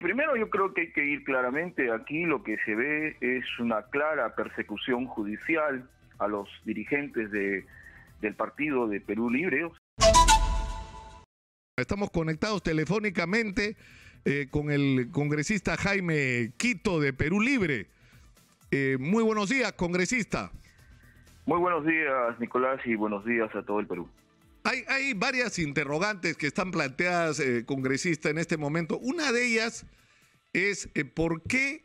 Primero yo creo que hay que ir claramente. Aquí lo que se ve es una clara persecución judicial a los dirigentes del partido de Perú Libre. Estamos conectados telefónicamente con el congresista Jaime Quito de Perú Libre. Muy buenos días, congresista. Muy buenos días, Nicolás, y buenos días a todo el Perú. Hay varias interrogantes que están planteadas, congresista, en este momento. Una de ellas es ¿por qué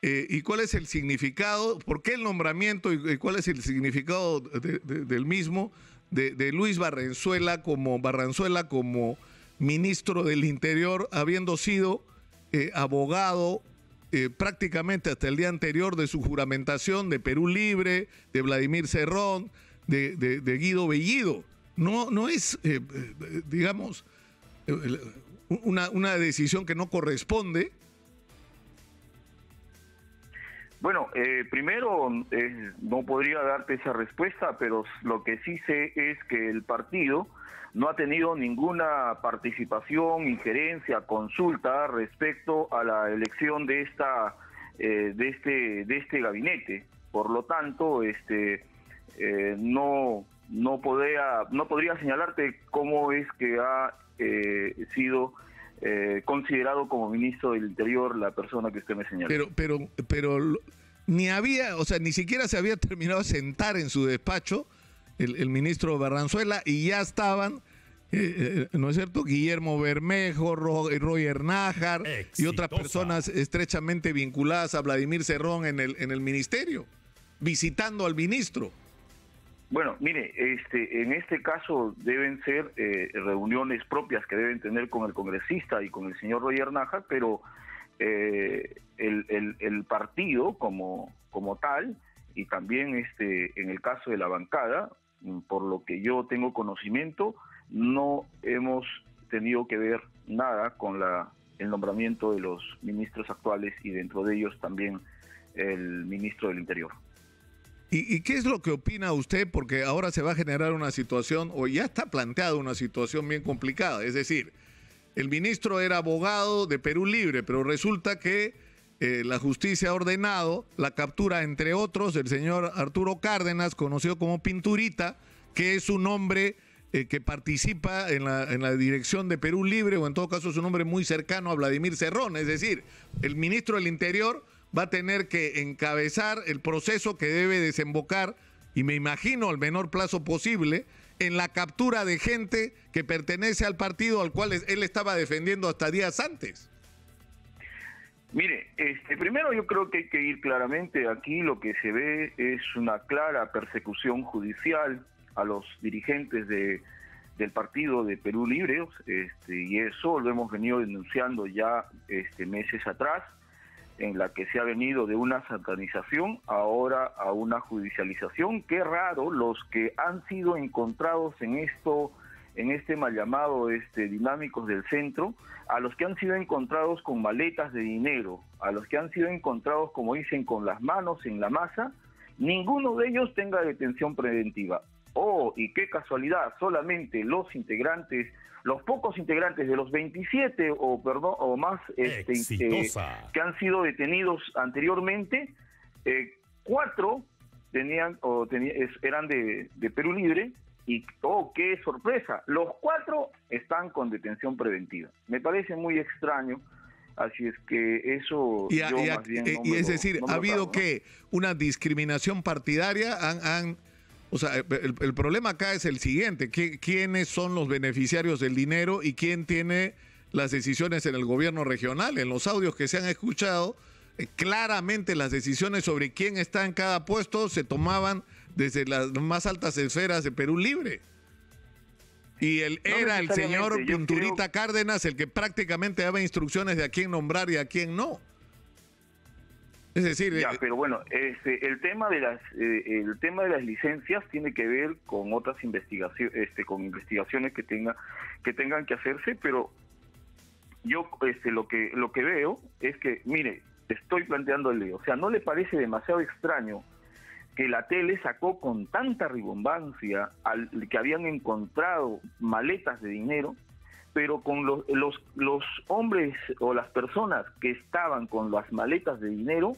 y cuál es el significado, por qué el nombramiento y cuál es el significado del mismo de Luis Barranzuela como ministro del Interior, habiendo sido abogado prácticamente hasta el día anterior de su juramentación de Perú Libre, de Vladimir Cerrón, de Guido Bellido? No es, digamos, una decisión que no corresponde. Bueno, primero no podría darte esa respuesta, pero lo que sí sé es que el partido no ha tenido ninguna participación, injerencia, consulta respecto a la elección de este gabinete. Por lo tanto, no podría señalarte cómo es que ha sido considerado como ministro del Interior la persona que usted me señaló. Pero ni siquiera se había terminado de sentar en su despacho el ministro Barranzuela y ya estaban, ¿no es cierto?, Guillermo Bermejo, Roger Nájar y otras personas estrechamente vinculadas a Vladimir Cerrón en el ministerio, visitando al ministro. Bueno, mire, en este caso deben ser reuniones propias que deben tener con el congresista y con el señor Roger Nájar, pero el partido como tal, y también en el caso de la bancada, por lo que yo tengo conocimiento, no hemos tenido que ver nada con el nombramiento de los ministros actuales y dentro de ellos también el ministro del Interior. ¿Y qué es lo que opina usted? Porque ahora se va a generar una situación, o ya está planteada una situación bien complicada. Es decir, el ministro era abogado de Perú Libre, pero resulta que la justicia ha ordenado la captura, entre otros, del señor Arturo Cárdenas, conocido como Pinturita, que es un hombre que participa en la dirección de Perú Libre, o en todo caso es un hombre muy cercano a Vladimir Cerrón. Es decir, el ministro del Interior va a tener que encabezar el proceso que debe desembocar, y me imagino al menor plazo posible, en la captura de gente que pertenece al partido al cual él estaba defendiendo hasta días antes. Mire, primero yo creo que hay que ir claramente. Aquí lo que se ve es una clara persecución judicial a los dirigentes del partido de Perú Libre, y eso lo hemos venido denunciando ya meses atrás, en la que se ha venido de una satanización ahora a una judicialización. Qué raro, los que han sido encontrados en este mal llamado dinámicos del centro, a los que han sido encontrados con maletas de dinero, a los que han sido encontrados, como dicen, con las manos en la masa, ninguno de ellos tenga detención preventiva. Oh, y qué casualidad, solamente los pocos integrantes de los 27 o más que han sido detenidos anteriormente, 4 eran de Perú Libre, y oh, qué sorpresa, los 4 están con detención preventiva. Me parece muy extraño, así es que eso es decir, ha habido una discriminación partidaria. O sea, el problema acá es el siguiente: ¿quiénes son los beneficiarios del dinero y quién tiene las decisiones en el gobierno regional? En los audios que se han escuchado, claramente las decisiones sobre quién está en cada puesto se tomaban desde las más altas esferas de Perú Libre. Y era el señor Pinturita Cárdenas el que prácticamente daba instrucciones de a quién nombrar y a quién no. Es decir, pero bueno, el tema de las licencias tiene que ver con otras investigaciones, con investigaciones que tengan que hacerse, pero yo lo que veo es que, mire, estoy planteándole, o sea, ¿no le parece demasiado extraño que la tele sacó con tanta rimbombancia al que habían encontrado maletas de dinero, pero con los hombres o las personas que estaban con las maletas de dinero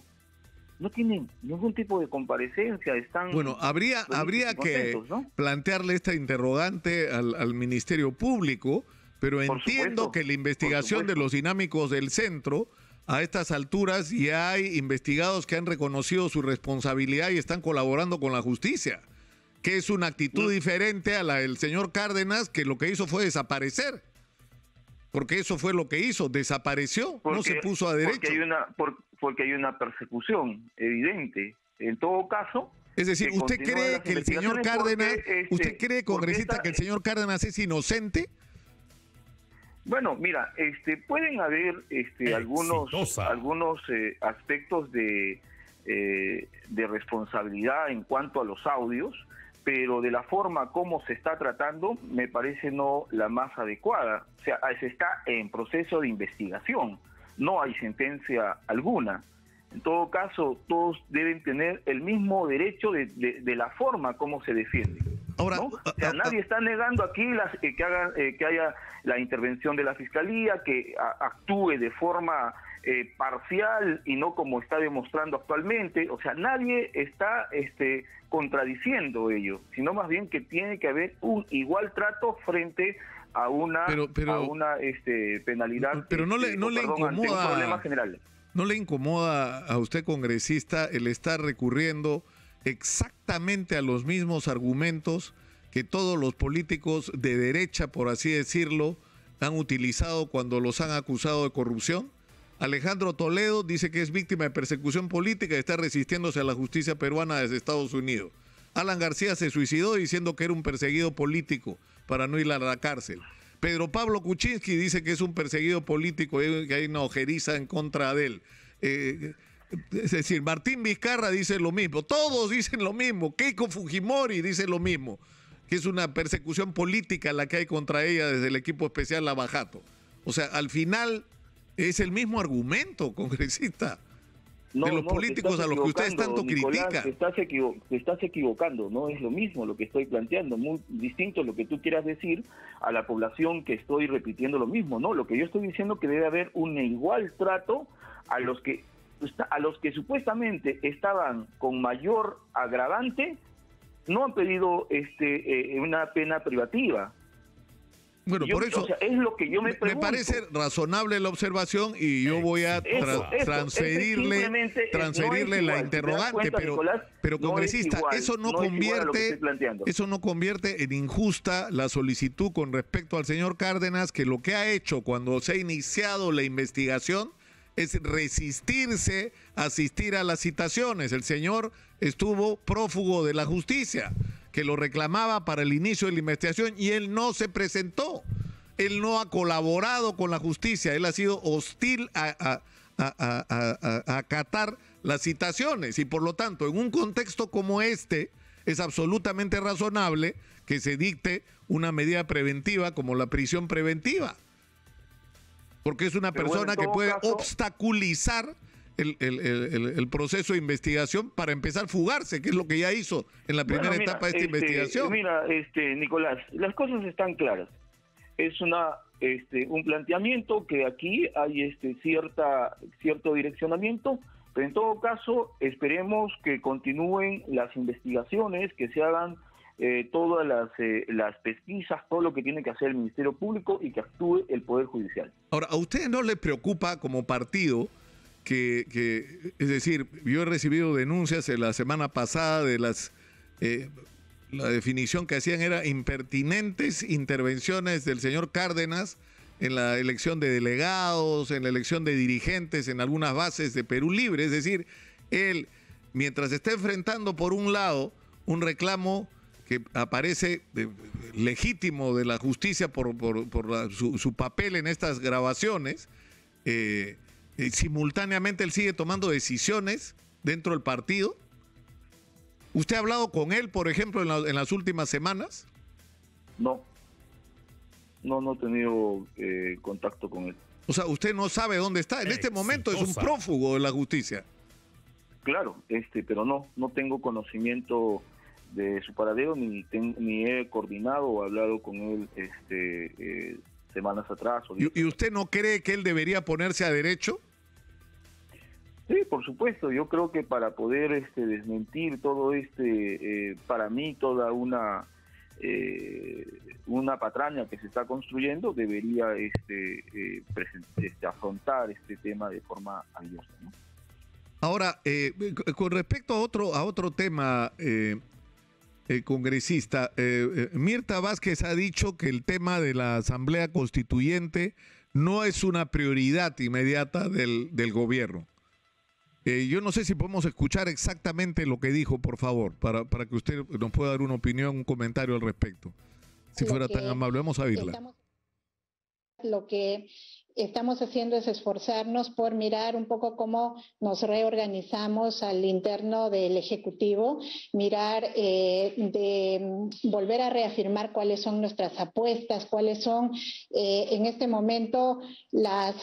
no tienen ningún tipo de comparecencia, están... Bueno, habría que ¿no? plantearle esta interrogante al Ministerio Público, pero Por entiendo supuesto, que la investigación de los dinámicos del centro, a estas alturas ya hay investigados que han reconocido su responsabilidad y están colaborando con la justicia, que es una actitud diferente a la del señor Cárdenas, que lo que hizo fue desaparecer. Porque eso fue lo que hizo, desapareció, no se puso a derecho. Porque hay una persecución evidente. En todo caso... Es decir, ¿usted cree que el señor Cárdenas, usted cree, congresista, que el señor Cárdenas es inocente? Bueno, mira, pueden haber algunos aspectos de responsabilidad en cuanto a los audios, pero de la forma como se está tratando me parece no la más adecuada. O sea, se está en proceso de investigación, no hay sentencia alguna. En todo caso, todos deben tener el mismo derecho de la forma como se defiende. Ahora, ¿no? O sea, nadie está negando aquí que haya la intervención de la Fiscalía, que actúe de forma parcial y no como está demostrando actualmente. O sea, nadie está contradiciendo ello, sino más bien que tiene que haber un igual trato frente a una penalidad. Pero no le incomoda, ante un problema general. ¿No le incomoda a usted, congresista, el estar recurriendo exactamente a los mismos argumentos que todos los políticos de derecha, por así decirlo, han utilizado cuando los han acusado de corrupción? Alejandro Toledo dice que es víctima de persecución política y está resistiéndose a la justicia peruana desde Estados Unidos. Alan García se suicidó diciendo que era un perseguido político para no ir a la cárcel. Pedro Pablo Kuczynski dice que es un perseguido político y que hay una ojeriza en contra de él. Es decir, Martín Vizcarra dice lo mismo, todos dicen lo mismo, Keiko Fujimori dice lo mismo, que es una persecución política la que hay contra ella desde el equipo especial Lavajato. O sea, al final es el mismo argumento, congresista, de los políticos a los que ustedes tanto critican. Te estás equivocando, no es lo mismo lo que estoy planteando, muy distinto lo que tú quieras decir a la población, que estoy repitiendo lo mismo, ¿no? Lo que yo estoy diciendo que debe haber un igual trato a los que supuestamente estaban con mayor agravante, no han pedido una pena privativa. Bueno, por eso, o sea, es lo que yo me pregunto. Me parece razonable la observación y yo voy a transferirle la interrogante, pero congresista, eso no convierte en injusta la solicitud con respecto al señor Cárdenas, que lo que ha hecho cuando se ha iniciado la investigación es resistirse a asistir a las citaciones. El señor estuvo prófugo de la justicia, que lo reclamaba para el inicio de la investigación, y él no se presentó. Él no ha colaborado con la justicia, él ha sido hostil a acatar las citaciones, y por lo tanto, en un contexto como este, es absolutamente razonable que se dicte una medida preventiva como la prisión preventiva, porque es una persona que puede obstaculizar el proceso de investigación para empezar a fugarse, que es lo que ya hizo en la primera etapa de esta investigación. Mira, Nicolás, las cosas están claras. Es un planteamiento que aquí hay cierto direccionamiento, pero en todo caso esperemos que continúen las investigaciones, que se hagan todas las pesquisas, todo lo que tiene que hacer el Ministerio Público y que actúe el Poder Judicial. Ahora, ¿a ustedes no les preocupa como partido que es decir, yo he recibido denuncias la semana pasada de la definición que hacían era impertinentes intervenciones del señor Cárdenas en la elección de delegados, en la elección de dirigentes en algunas bases de Perú Libre? Es decir, él, mientras está enfrentando por un lado un reclamo que aparece legítimo de la justicia por su papel en estas grabaciones, simultáneamente él sigue tomando decisiones dentro del partido. ¿Usted ha hablado con él, por ejemplo, en las últimas semanas? No he tenido contacto con él. O sea, usted no sabe dónde está. En este momento es un prófugo de la justicia. Claro, pero no tengo conocimiento de su paradero, ni he coordinado o hablado con él semanas atrás. ¿Y usted no cree que él debería ponerse a derecho? Sí, por supuesto. Yo creo que para poder desmentir todo para mí toda una patraña que se está construyendo, debería afrontar este tema de forma abierta, ¿no? Ahora, con respecto a otro tema, congresista, Mirta Vázquez ha dicho que el tema de la Asamblea Constituyente no es una prioridad inmediata del gobierno. Yo no sé si podemos escuchar exactamente lo que dijo, por favor, para que usted nos pueda dar una opinión, un comentario al respecto. Si fuera tan amable, vamos a oírla. Lo que estamos haciendo es esforzarnos por mirar un poco cómo nos reorganizamos al interno del Ejecutivo, mirar de volver a reafirmar cuáles son nuestras apuestas, cuáles son en este momento las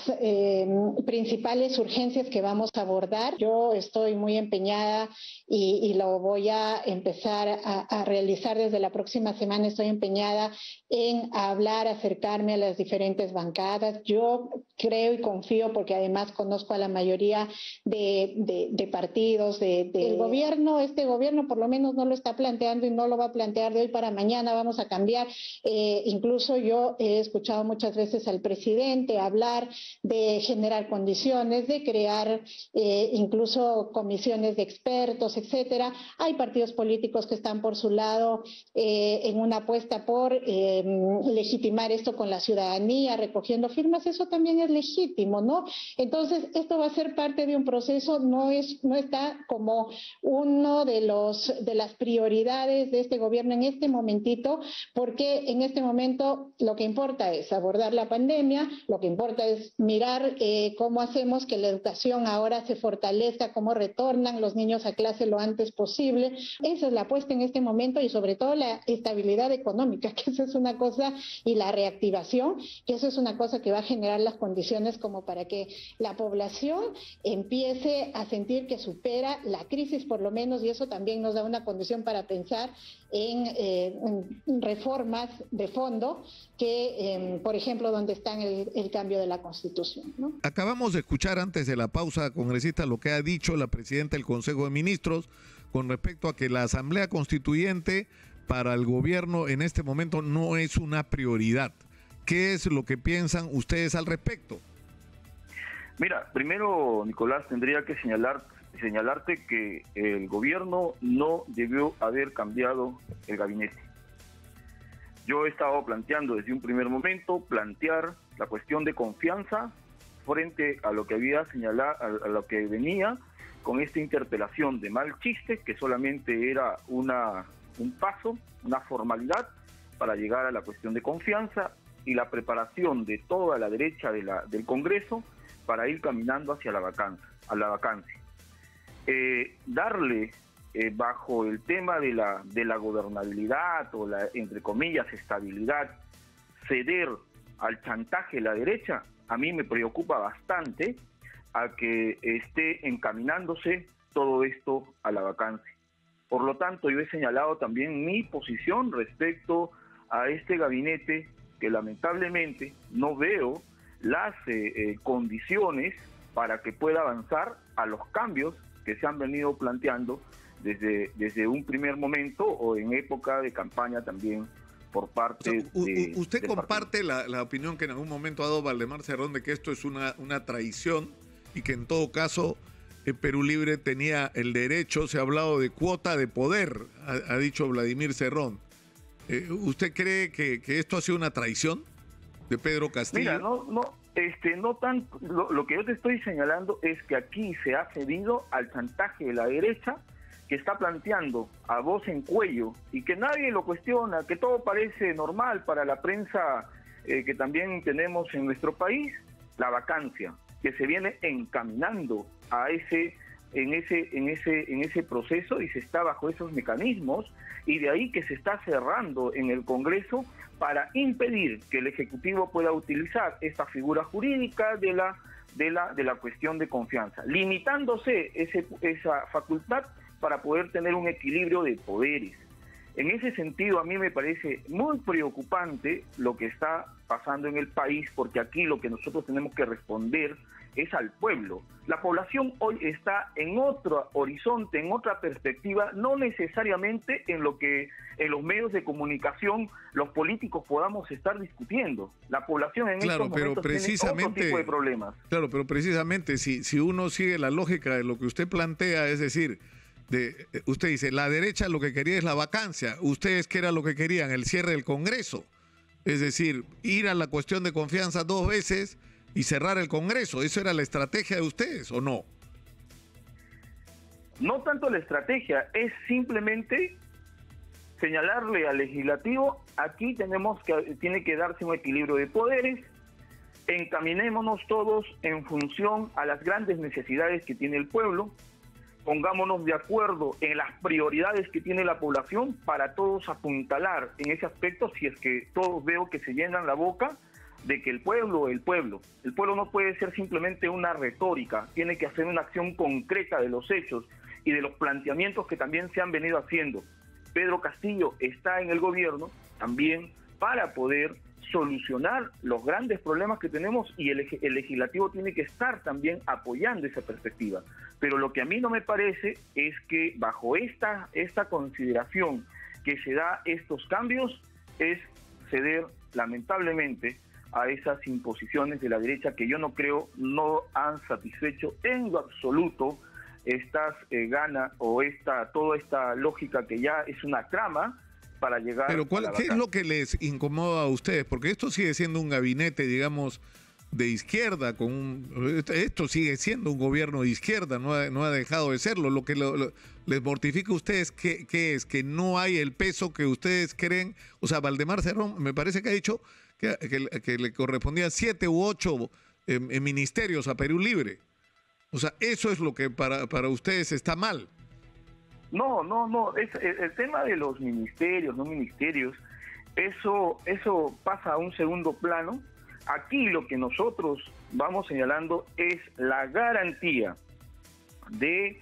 principales urgencias que vamos a abordar. Yo estoy muy empeñada y lo voy a empezar a realizar desde la próxima semana. Estoy empeñada en hablar, acercarme a las diferentes bancadas. Yo creo y confío, porque además conozco a la mayoría de partidos del gobierno. Este gobierno por lo menos no lo está planteando y no lo va a plantear de hoy para mañana. Vamos a cambiar. Incluso yo he escuchado muchas veces al presidente hablar de generar condiciones, de crear incluso comisiones de expertos, etcétera. Hay partidos políticos que están por su lado en una apuesta por legitimar esto con la ciudadanía, recogiendo firmas. Eso también es legítimo, ¿no? Entonces, esto va a ser parte de un proceso, no está como uno de las prioridades de este gobierno en este momentito, porque en este momento lo que importa es abordar la pandemia, lo que importa es mirar cómo hacemos que la educación ahora se fortalezca, cómo retornan los niños a clase lo antes posible. Esa es la apuesta en este momento, y sobre todo la estabilidad económica, que eso es una cosa, y la reactivación, que eso es una cosa que va a generar las condiciones como para que la población empiece a sentir que supera la crisis por lo menos, y eso también nos da una condición para pensar en reformas de fondo que, por ejemplo, donde está el cambio de la Constitución, ¿no? Acabamos de escuchar antes de la pausa, congresista, lo que ha dicho la presidenta del Consejo de Ministros con respecto a que la Asamblea Constituyente para el gobierno en este momento no es una prioridad. ¿Qué es lo que piensan ustedes al respecto? Mira, primero, Nicolás, tendría que señalarte que el gobierno no debió haber cambiado el gabinete. Yo he estado planteando desde un primer momento la cuestión de confianza frente a lo que había señalado, a lo que venía con esta interpelación de mal chiste, que solamente era un paso, una formalidad para llegar a la cuestión de confianza, y la preparación de toda la derecha del Congreso para ir caminando hacia la vacancia. Darle bajo el tema de la gobernabilidad o la, entre comillas, estabilidad, ceder al chantaje de la derecha, a mí me preocupa bastante a que esté encaminándose todo esto a la vacancia. Por lo tanto, yo he señalado también mi posición respecto a este gabinete, que lamentablemente no veo las condiciones para que pueda avanzar a los cambios que se han venido planteando desde un primer momento o en época de campaña también por parte de... ¿Usted comparte la opinión que en algún momento ha dado Valdemar Cerrón de que esto es una traición y que en todo caso Perú Libre tenía el derecho? Se ha hablado de cuota de poder, ha dicho Vladimir Cerrón. ¿Usted cree que esto ha sido una traición de Pedro Castillo? Mira, no tan. Lo que yo te estoy señalando es que aquí se ha cedido al chantaje de la derecha, que está planteando a voz en cuello y que nadie lo cuestiona, que todo parece normal para la prensa que también tenemos en nuestro país, la vacancia, que se viene encaminando a en ese proceso, y se está bajo esos mecanismos, y de ahí que se está cerrando en el Congreso para impedir que el Ejecutivo pueda utilizar esta figura jurídica de la cuestión de confianza, limitándose esa facultad para poder tener un equilibrio de poderes. En ese sentido, a mí me parece muy preocupante lo que está pasando en el país, porque aquí lo que nosotros tenemos que responder es al pueblo. La población hoy está en otro horizonte, en otra perspectiva, no necesariamente en lo que en los medios de comunicación los políticos podamos estar discutiendo. La población en estos momentos tiene otro tipo de problemas. Claro, pero precisamente si uno sigue la lógica de lo que usted plantea, es decir, usted dice, la derecha lo que quería es la vacancia, ustedes ¿qué era lo que querían? El cierre del Congreso, es decir, ir a la cuestión de confianza 2 veces y cerrar el Congreso. ¿Eso era la estrategia de ustedes o no? No tanto la estrategia, es simplemente señalarle al legislativo, aquí tiene que darse un equilibrio de poderes, encaminémonos todos en función a las grandes necesidades que tiene el pueblo, pongámonos de acuerdo en las prioridades que tiene la población para todos apuntalar en ese aspecto, si es que todos veo que se llenan la boca de que el pueblo no puede ser simplemente una retórica, tiene que hacer una acción concreta de los hechos y de los planteamientos que también se han venido haciendo. Pedro Castillo está en el gobierno también para poder solucionar los grandes problemas que tenemos y el legislativo tiene que estar también apoyando esa perspectiva. Pero lo que a mí no me parece es que bajo esta consideración que se da estos cambios es ceder lamentablemente a esas imposiciones de la derecha que yo no creo no han satisfecho en lo absoluto estas ganas o toda esta lógica que ya es una trama para llegar. Pero ¿qué es lo que les incomoda a ustedes? Porque esto sigue siendo un gabinete, digamos, de izquierda, esto sigue siendo un gobierno de izquierda, no ha dejado de serlo. Lo que les mortifica a ustedes, ¿qué es? Que no hay el peso que ustedes creen. O sea, Valdemar Cerrón me parece que ha dicho que le correspondía 7 u 8 ministerios a Perú Libre. O sea, eso es lo que para ustedes está mal. No, el tema de los ministerios, no ministerios, eso pasa a un segundo plano. Aquí lo que nosotros vamos señalando es la garantía de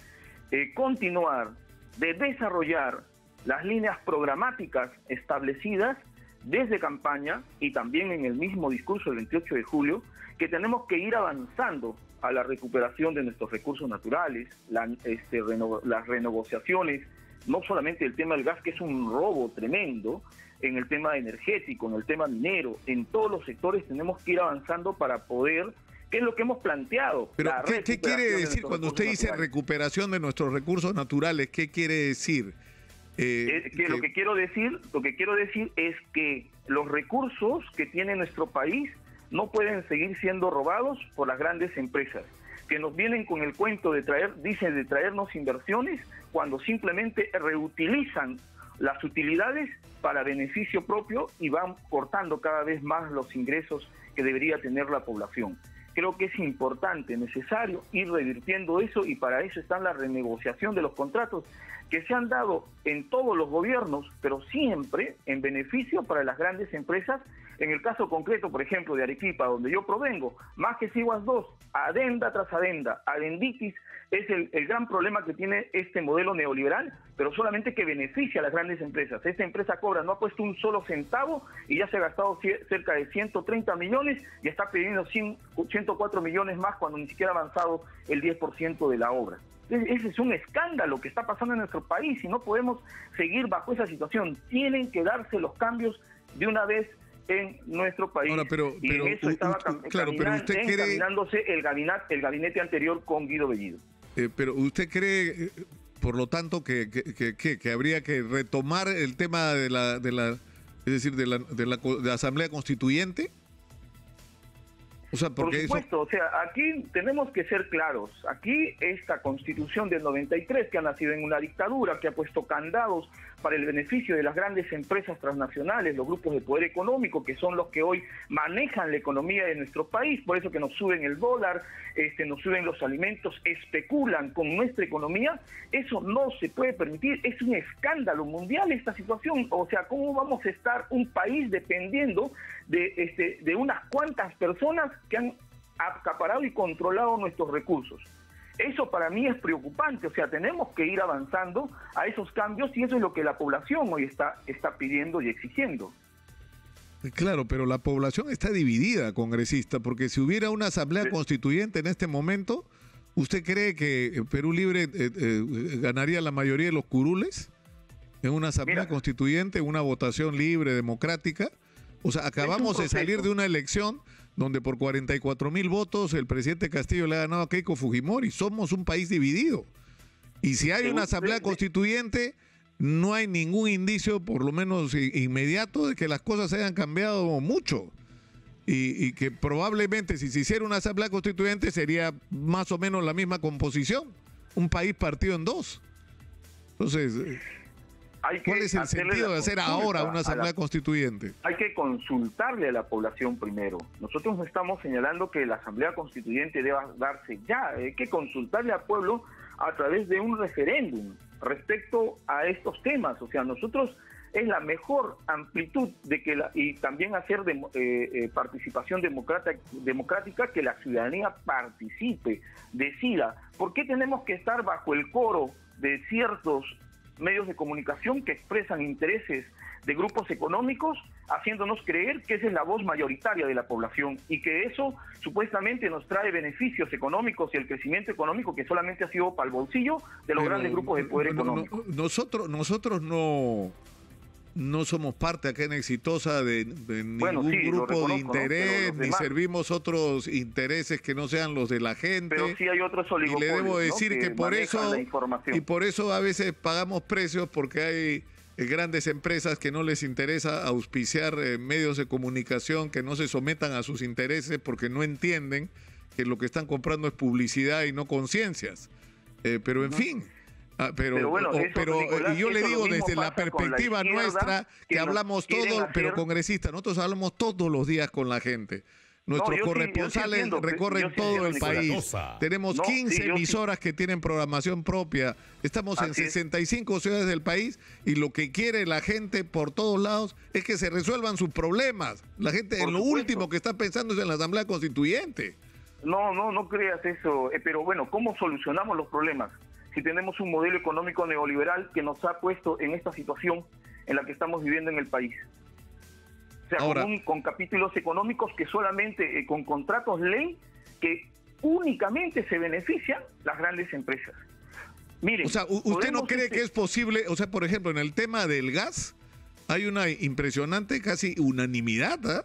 continuar, de desarrollar las líneas programáticas establecidas desde campaña y también en el mismo discurso del 28 de julio, que tenemos que ir avanzando a la recuperación de nuestros recursos naturales, las renegociaciones, no solamente el tema del gas, que es un robo tremendo, en el tema energético, en el tema minero, en todos los sectores tenemos que ir avanzando para poder, ¿qué es lo que hemos planteado? Pero ¿qué quiere decir cuando usted dice recuperación de nuestros recursos naturales? ¿Qué quiere decir? Lo que quiero decir es que los recursos que tiene nuestro país no pueden seguir siendo robados por las grandes empresas, que nos vienen con el cuento de traernos inversiones cuando simplemente reutilizan las utilidades para beneficio propio y van cortando cada vez más los ingresos que debería tener la población. Creo que es importante, necesario ir revirtiendo eso, y para eso está la renegociación de los contratos que se han dado en todos los gobiernos, pero siempre en beneficio para las grandes empresas. En el caso concreto, por ejemplo, de Arequipa, donde yo provengo, más que Siguas 2, adenda tras adenda, adenditis, es el gran problema que tiene este modelo neoliberal, pero solamente que beneficia a las grandes empresas. Esta empresa cobra, no ha puesto un solo centavo y ya se ha gastado cerca de 130 millones y está pidiendo 104 millones más cuando ni siquiera ha avanzado el 10% de la obra. Ese es un escándalo que está pasando en nuestro país y no podemos seguir bajo esa situación. Tienen que darse los cambios de una vez en nuestro país. Ahora, pero en eso estaba encaminándose el gabinete anterior con Guido Bellido. Pero usted cree, por lo tanto, que habría que retomar el tema de la Asamblea Constituyente. O sea, por supuesto, o sea, aquí tenemos que ser claros. Aquí esta Constitución del 93, que ha nacido en una dictadura, que ha puesto candados para el beneficio de las grandes empresas transnacionales, los grupos de poder económico, que son los que hoy manejan la economía de nuestro país, por eso que nos suben el dólar, nos suben los alimentos, especulan con nuestra economía. Eso no se puede permitir, es un escándalo mundial esta situación. O sea, ¿cómo vamos a estar un país dependiendo de unas cuantas personas que han acaparado y controlado nuestros recursos? Eso para mí es preocupante, o sea, tenemos que ir avanzando a esos cambios y eso es lo que la población hoy está pidiendo y exigiendo. Claro, pero la población está dividida, congresista, porque si hubiera una asamblea constituyente en este momento, ¿usted cree que Perú Libre ganaría la mayoría de los curules en una asamblea constituyente, una votación libre, democrática? O sea, acabamos de salir de una elección donde por 44,000 votos el presidente Castillo le ha ganado a Keiko Fujimori. Somos un país dividido. Y si hay una asamblea constituyente, no hay ningún indicio, por lo menos inmediato, de que las cosas hayan cambiado mucho. Y que probablemente si se hiciera una asamblea constituyente sería más o menos la misma composición. Un país partido en dos. Entonces, ¿cuál es el sentido de hacer ahora una asamblea constituyente? Hay que consultarle a la población primero. Nosotros no estamos señalando que la asamblea constituyente deba darse ya. Hay que consultarle al pueblo a través de un referéndum respecto a estos temas. O sea, nosotros es la mejor amplitud de que y también hacer participación democrática, que la ciudadanía participe, decida. ¿Por qué tenemos que estar bajo el coro de ciertos medios de comunicación que expresan intereses de grupos económicos, haciéndonos creer que esa es la voz mayoritaria de la población y que eso supuestamente nos trae beneficios económicos y el crecimiento económico que solamente ha sido para el bolsillo de los grandes grupos de poder económico? Nosotros no somos parte acá en Exitosa de ningún grupo de interés, ni servimos otros intereses que no sean los de la gente. Pero sí hay otros oligopolios, y le debo decir que por eso a veces pagamos precios, porque hay grandes empresas que no les interesa auspiciar medios de comunicación que no se sometan a sus intereses porque no entienden que lo que están comprando es publicidad y no conciencias. Pero en fin... Pero yo le digo desde la perspectiva nuestra que hablamos todo, pero congresista, nosotros hablamos todos los días con la gente. Nuestros corresponsales recorren todo el país. Tenemos 15 emisoras que tienen programación propia. Estamos en 65 ciudades del país y lo que quiere la gente por todos lados es que se resuelvan sus problemas. La gente en lo último que está pensando es en la Asamblea Constituyente. No creas eso. Pero bueno, ¿cómo solucionamos los problemas? Si tenemos un modelo económico neoliberal que nos ha puesto en esta situación en la que estamos viviendo en el país. O sea, ahora, con capítulos económicos que solamente, con contratos ley, que únicamente se benefician las grandes empresas. Miren, o sea, ¿usted no cree que es posible? O sea, por ejemplo, en el tema del gas, hay una impresionante casi unanimidad, ¿eh?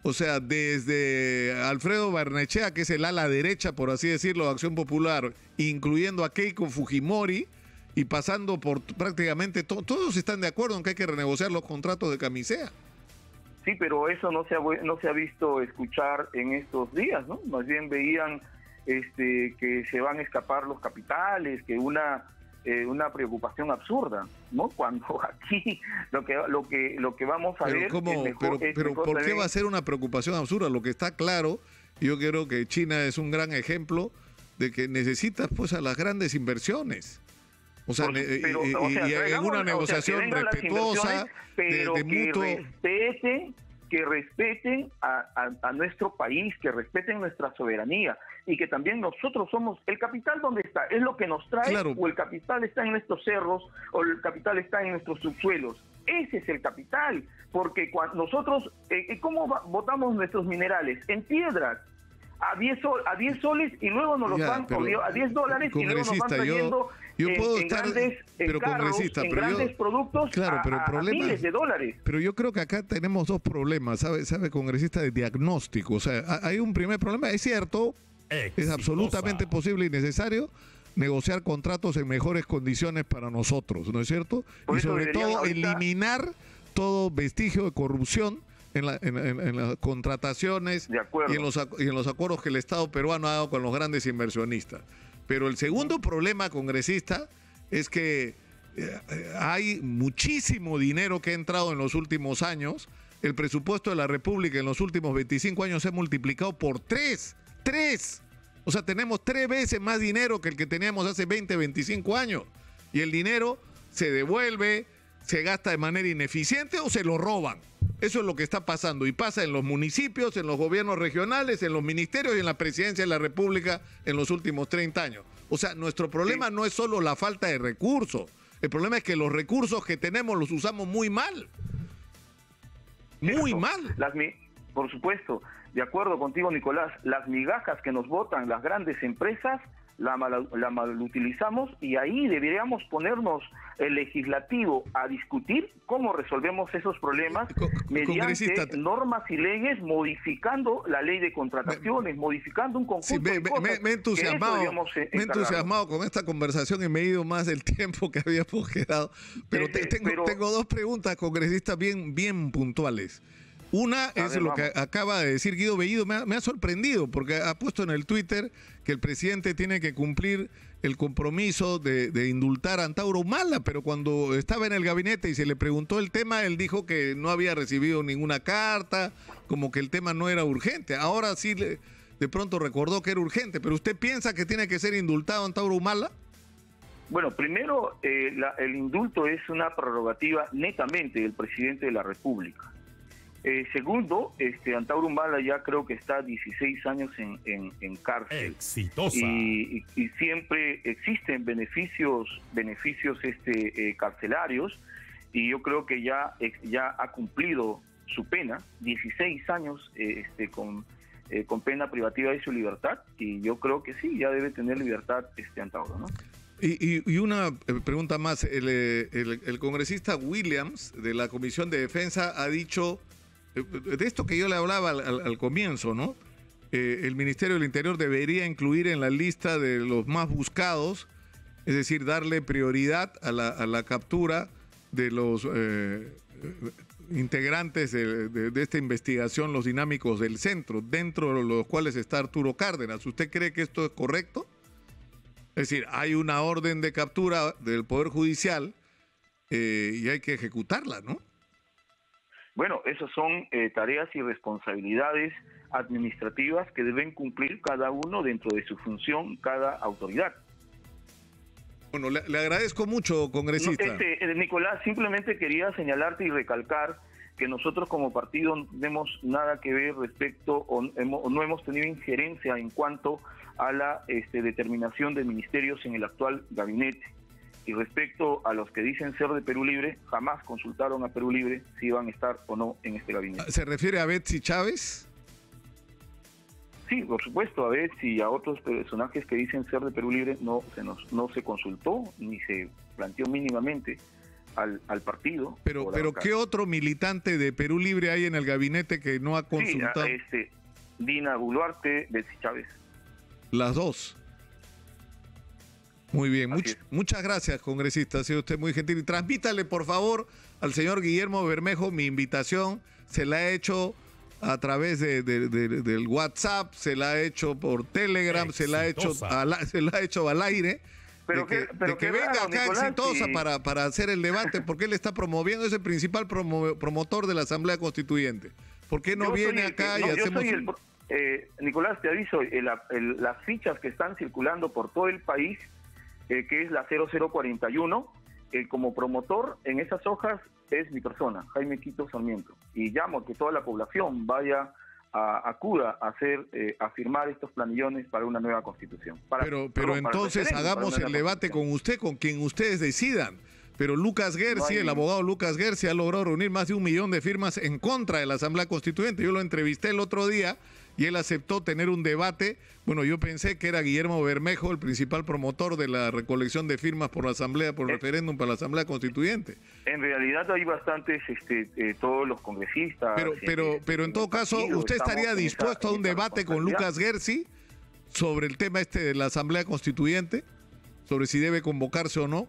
O sea, desde Alfredo Barnechea, que es el ala derecha, por así decirlo, de Acción Popular, incluyendo a Keiko Fujimori, y pasando por prácticamente todos están de acuerdo en que hay que renegociar los contratos de Camisea. Sí, pero eso no se ha visto escuchar en estos días, ¿no? Más bien veían que se van a escapar los capitales, que una preocupación absurda, ¿no? Cuando aquí lo que vamos a ver pero ¿por qué va a ser una preocupación absurda? Lo que está claro, yo creo que China es un gran ejemplo de que necesitas pues a las grandes inversiones. O sea, en una negociación respetuosa, pero de mutuo... que respeten a nuestro país, que respeten nuestra soberanía y que también nosotros somos el capital. ¿Dónde está? ¿Es lo que nos trae? Claro. ¿O el capital está en nuestros cerros o el capital está en nuestros subsuelos? Ese es el capital, porque nosotros, ¿cómo botamos nuestros minerales? En piedras. A 10 soles y luego nos los van a $10 y luego nos van trayendo en grandes productos a miles de dólares. Pero yo creo que acá tenemos dos problemas, ¿sabe, congresista? De diagnóstico. O sea, hay un primer problema, es cierto, es absolutamente posible y necesario negociar contratos en mejores condiciones para nosotros, ¿no es cierto? Y sobre todo eliminar todo vestigio de corrupción en las contrataciones y en los acuerdos que el Estado peruano ha dado con los grandes inversionistas. Pero el segundo problema, congresista, es que hay muchísimo dinero que ha entrado en los últimos años. El presupuesto de la República en los últimos 25 años se ha multiplicado por 3. O sea, tenemos 3 veces más dinero que el que teníamos hace 20, 25 años. Y el dinero se devuelve, se gasta de manera ineficiente o se lo roban. Eso es lo que está pasando y pasa en los municipios, en los gobiernos regionales, en los ministerios y en la presidencia de la República en los últimos 30 años. O sea, nuestro problema no es solo la falta de recursos. El problema es que los recursos que tenemos los usamos muy mal. Muy mal. Por supuesto, de acuerdo contigo, Nicolás, las migajas que nos botan las grandes empresas la malutilizamos, y ahí deberíamos ponernos el legislativo a discutir cómo resolvemos esos problemas mediante normas y leyes, modificando la ley de contrataciones, modificando un conjunto de cosas. Me he entusiasmado con esta conversación y me he ido más del tiempo que habíamos quedado. Pero tengo dos preguntas, congresista, bien puntuales. Una es lo que acaba de decir Guido Bellido, me ha sorprendido, porque ha puesto en el Twitter que el presidente tiene que cumplir el compromiso de indultar a Antauro Humala, pero cuando estaba en el gabinete y se le preguntó el tema, él dijo que no había recibido ninguna carta, como que el tema no era urgente. Ahora sí, de pronto recordó que era urgente, pero ¿usted piensa que tiene que ser indultado Antauro Humala? Bueno, primero, el indulto es una prerrogativa netamente del presidente de la República. Segundo, Antauro Humala ya creo que está 16 años en cárcel. Exitosa. Y siempre existen beneficios carcelarios, y yo creo que ya ha cumplido su pena, 16 años con pena privativa de su libertad, y yo creo que sí, ya debe tener libertad Antauro, ¿no? Y una pregunta más, el congresista Williams de la Comisión de Defensa ha dicho, de esto que yo le hablaba al comienzo, ¿no? El Ministerio del Interior debería incluir en la lista de los más buscados, es decir, darle prioridad a la captura de los integrantes de esta investigación, los dinámicos del centro, dentro de los cuales está Arturo Cárdenas. ¿Usted cree que esto es correcto? Es decir, hay una orden de captura del Poder Judicial y hay que ejecutarla, ¿no? Bueno, esas son tareas y responsabilidades administrativas que deben cumplir cada uno dentro de su función, cada autoridad. Bueno, le agradezco mucho, congresista. Nicolás, simplemente quería señalarte y recalcar que nosotros como partido no tenemos nada que ver respecto, o no hemos tenido injerencia en cuanto a la determinación de ministerios en el actual gabinete. Y respecto a los que dicen ser de Perú Libre, jamás consultaron a Perú Libre si iban a estar o no en este gabinete. ¿Se refiere a Betsy Chávez? Sí, por supuesto, a Betsy y a otros personajes que dicen ser de Perú Libre no se consultó ni se planteó mínimamente al partido. Pero ¿qué otro militante de Perú Libre hay en el gabinete que no ha consultado? Sí, Dina Boluarte, Betsy Chávez. Las dos. Muy bien, muchas gracias, congresista, ha sido usted muy gentil. Y transmítale, por favor, al señor Guillermo Bermejo mi invitación. Se la he hecho a través del WhatsApp, se la ha hecho por Telegram, Exitosa. se la ha hecho al aire. Pero que venga raro, acá, Nicolás, Exitosa, sí, para hacer el debate, porque él está promoviendo, es el principal promotor de la Asamblea Constituyente. ¿Por qué no viene acá y hacemos... Nicolás, te aviso, las fichas que están circulando por todo el país, que es la 0041, como promotor en esas hojas es mi persona, Jaime Quito Sarmiento, y llamo a que toda la población acuda a firmar estos planillones para una nueva constitución. Pero entonces hagamos el debate con usted, con quien ustedes decidan. Pero Lucas Gersi, el abogado Lucas Gersi, ha logrado reunir más de 1 millón de firmas en contra de la Asamblea Constituyente. Yo lo entrevisté el otro día y él aceptó tener un debate. Bueno, yo pensé que era Guillermo Bermejo el principal promotor de la recolección de firmas por la Asamblea, por referéndum para la Asamblea Constituyente. En realidad hay bastantes, todos los congresistas. Pero en todo caso, ¿usted estaría dispuesto a un debate con Lucas Gersi sobre el tema de la Asamblea Constituyente? Sobre si debe convocarse o no.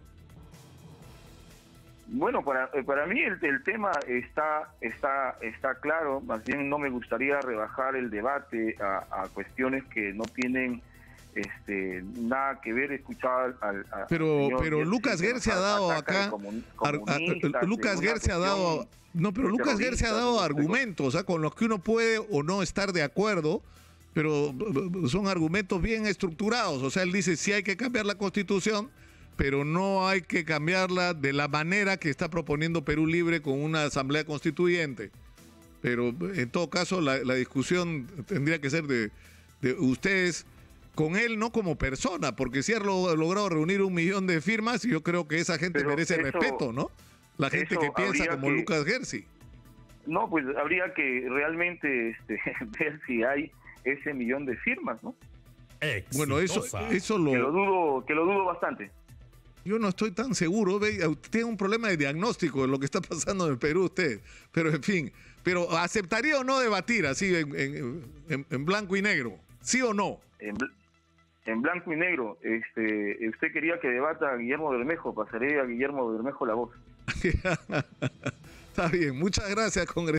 Bueno, para mí el tema está claro. Más bien no me gustaría rebajar el debate a cuestiones que no tienen nada que ver. Escuchar pero Lucas Gersi ha dado acá Lucas Gersi ha dado Lucas Gersi ha dado argumentos con los que uno puede o no estar de acuerdo, pero son argumentos bien estructurados. O sea, él dice sí hay que cambiar la Constitución, pero no hay que cambiarla de la manera que está proponiendo Perú Libre con una asamblea constituyente. Pero en todo caso la discusión tendría que ser de ustedes con él no como persona, porque si ha logrado reunir 1 millón de firmas, yo creo que esa gente merece respeto, ¿no? La gente que piensa como Lucas Gersi. No, pues habría que realmente ver si hay ese 1 millón de firmas, ¿no? Bueno, eso que lo dudo bastante. Yo no estoy tan seguro, tiene un problema de diagnóstico de lo que está pasando en el Perú usted, pero en fin, pero ¿aceptaría o no debatir así en blanco y negro? ¿Sí o no? En blanco y negro, usted quería que debata a Guillermo Bermejo, pasaré a Guillermo Bermejo la voz. Está bien, muchas gracias, congresista.